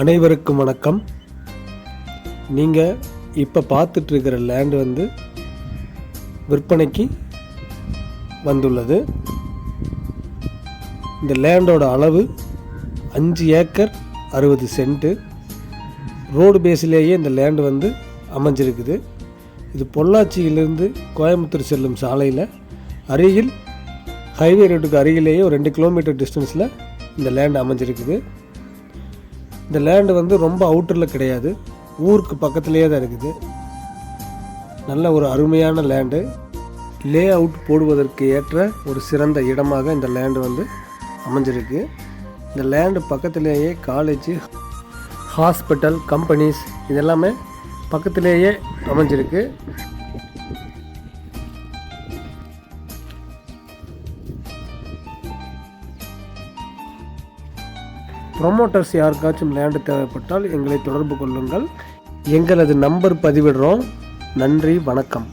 அனைவருக்கும் வணக்கம். நீங்கள் இப்போ பார்த்துட்ருக்கிற லேண்டு வந்து விற்பனைக்கு வந்துள்ளது. இந்த லேண்டோட அளவு 5 ஏக்கர் 60 சென்ட்டு. ரோடு பேஸிலேயே இந்த லேண்டு வந்து அமைஞ்சிருக்குது. இது பொள்ளாச்சியிலிருந்து கோயம்புத்தூர் செல்லும் சாலையில் அருகில் ஹைவே ரோட்டுக்கு அருகிலேயே ஒரு 2 கிலோமீட்டர் டிஸ்டன்ஸில் இந்த லேண்டு அமைஞ்சிருக்குது. இந்த லேண்டு வந்து ரொம்ப அவுட்டரில் கிடையாது, ஊருக்கு பக்கத்துலேயே தான் இருக்குது. நல்ல ஒரு அருமையான லேண்டு. லே அவுட் போடுவதற்கு ஏற்ற ஒரு சிறந்த இடமாக இந்த லேண்டு வந்து அமைஞ்சிருக்கு. இந்த லேண்டு பக்கத்திலேயே காலேஜ், ஹாஸ்பிட்டல், கம்பெனிஸ் இதெல்லாமே பக்கத்திலேயே அமைஞ்சிருக்கு. ப்ரொமோட்டர்ஸ் யாருக்காச்சும் லேண்டு தேவைப்பட்டால் எங்களை தொடர்பு கொள்ளுங்கள். எங்களது நம்பர் பதிவிடுறோம். நன்றி, வணக்கம்.